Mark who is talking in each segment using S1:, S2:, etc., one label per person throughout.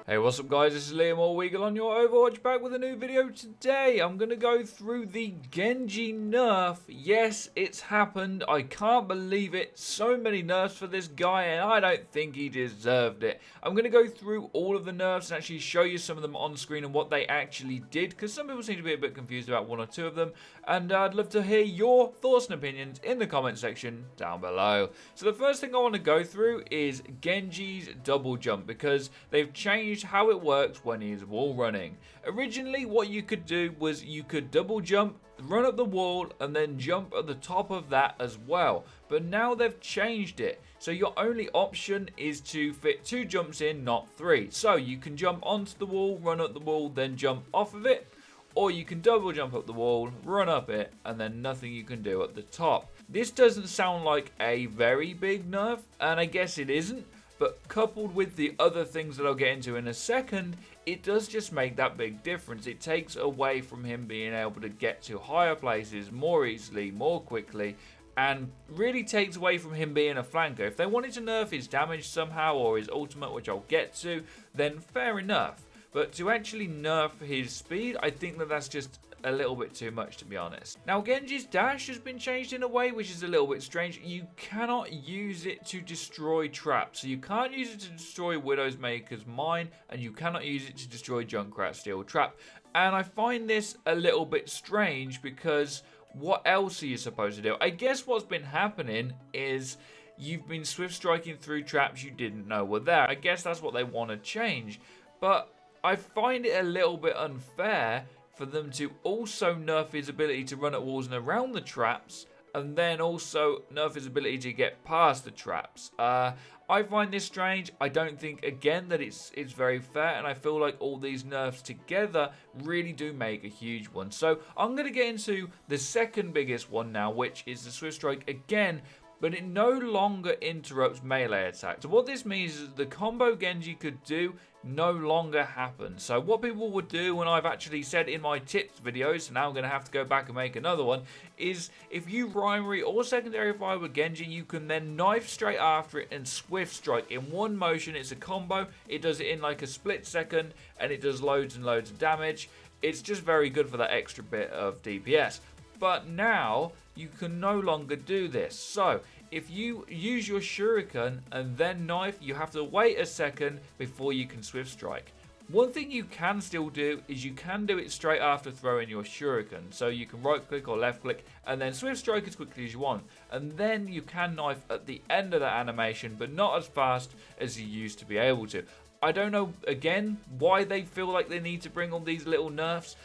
S1: Hey, what's up guys, this is Liam or Weagle on your Overwatch, back with a new video today. I'm going to go through the Genji nerf. Yes, it's happened. I can't believe it. So many nerfs for this guy and I don't think he deserved it. I'm going to go through all of the nerfs and actually show you some of them on screen and what they actually did, because some people seem to be a bit confused about one or two of them, and I'd love to hear your thoughts and opinions in the comment section down below. So the first thing I want to go through is Genji's double jump, because they've changed how it works when he's wall running. Originally what you could do was you could double jump, run up the wall and then jump at the top of that as well, but now they've changed it, so your only option is to fit 2 jumps in, not 3. So you can jump onto the wall, run up the wall, then jump off of it, or you can double jump up the wall, run up it, and then nothing you can do at the top. This doesn't sound like a very big nerf, and I guess it isn't, but coupled with the other things that I'll get into in a second, it does just make that big difference. It takes away from him being able to get to higher places more easily, more quickly, and really takes away from him being a flanker. If they wanted to nerf his damage somehow, or his ultimate, which I'll get to, then fair enough. But to actually nerf his speed, I think that that's just a little bit too much, to be honest. Now, Genji's dash has been changed in a way which is a little bit strange. You cannot use it to destroy traps. So you can't use it to destroy Widowmaker's mine, and you cannot use it to destroy Junkrat's steel trap. And I find this a little bit strange, because what else are you supposed to do? I guess what's been happening is you've been swift striking through traps you didn't know were there. I guess that's what they want to change. But I find it a little bit unfair for them to also nerf his ability to run at walls and around the traps, and then also nerf his ability to get past the traps. I find this strange. I don't think, again, that it's very fair, and I feel like all these nerfs together really do make a huge one. So I'm going to get into the second biggest one now, which is the Swift Strike again, but it no longer interrupts melee attacks. So what this means is the combo Genji could do no longer happens. So what people would do, when I've actually said in my tips videos, so now I'm going to have to go back and make another one, is if you primary or secondary fire with Genji, you can then knife straight after it and swift strike in one motion. It's a combo. It does it in like a split second, and it does loads and loads of damage. It's just very good for that extra bit of DPS. But now you can no longer do this. So if you use your shuriken and then knife, you have to wait a second before you can swift strike. One thing you can still do is you can do it straight after throwing your shuriken. So you can right click or left click and then swift strike as quickly as you want. And then you can knife at the end of that animation, but not as fast as you used to be able to. I don't know, again, why they feel like they need to bring all these little nerfs,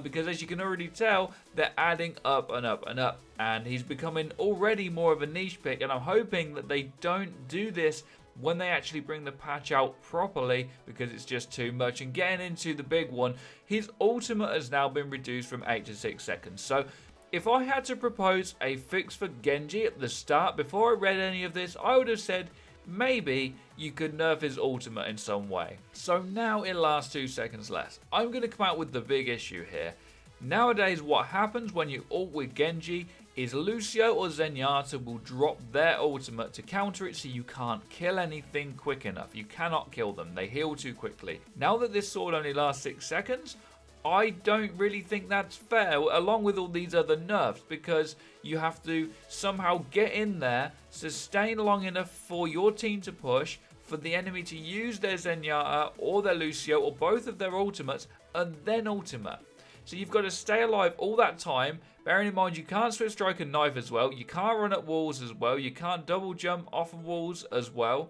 S1: because as you can already tell, they're adding up and up and up, and he's becoming already more of a niche pick, and I'm hoping that they don't do this when they actually bring the patch out properly, because it's just too much. And getting into the big one, his ultimate has now been reduced from 8 to 6 seconds. So if I had to propose a fix for Genji at the start, before I read any of this, I would have said, maybe you could nerf his ultimate in some way. So now it lasts 2 seconds less. I'm going to come out with the big issue here. Nowadays, what happens when you ult with Genji is Lucio or Zenyatta will drop their ultimate to counter it, so you can't kill anything quick enough. You cannot kill them. They heal too quickly. Now that this sword only lasts 6 seconds, I don't really think that's fair, along with all these other nerfs, because you have to somehow get in there, sustain long enough for your team to push, for the enemy to use their Zenyatta or their Lucio or both of their ultimates, and then ultimate. So you've got to stay alive all that time, bearing in mind you can't swift strike and knife as well, you can't run at walls as well, you can't double jump off of walls as well,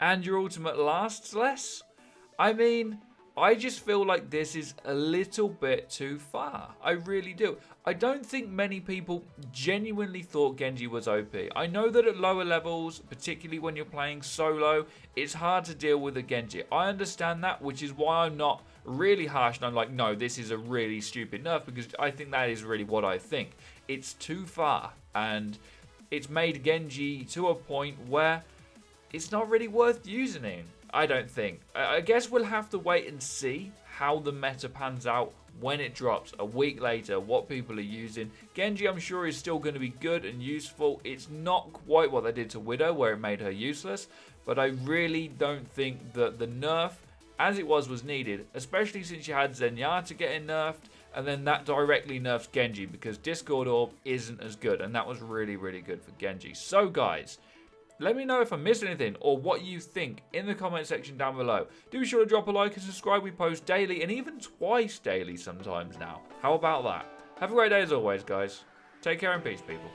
S1: and your ultimate lasts less. I mean, I just feel like this is a little bit too far. I really do. I don't think many people genuinely thought Genji was OP. I know that at lower levels, particularly when you're playing solo, it's hard to deal with a Genji. I understand that, which is why I'm not really harsh and I'm like, no, this is a really stupid nerf, because I think that is really what I think. It's too far, and it's made Genji to a point where it's not really worth using him. I don't think. I guess we'll have to wait and see how the meta pans out when it drops a week later, what people are using. Genji, I'm sure, is still going to be good and useful. It's not quite what they did to Widow, where it made her useless, but I really don't think that the nerf as it was needed, especially since you had Zenyatta getting nerfed, and then that directly nerfs Genji because Discord Orb isn't as good, and that was really, really good for Genji. So guys, let me know if I missed anything or what you think in the comment section down below. Do be sure to drop a like and subscribe. We post daily and even twice daily sometimes now. How about that? Have a great day as always, guys. Take care and peace, people.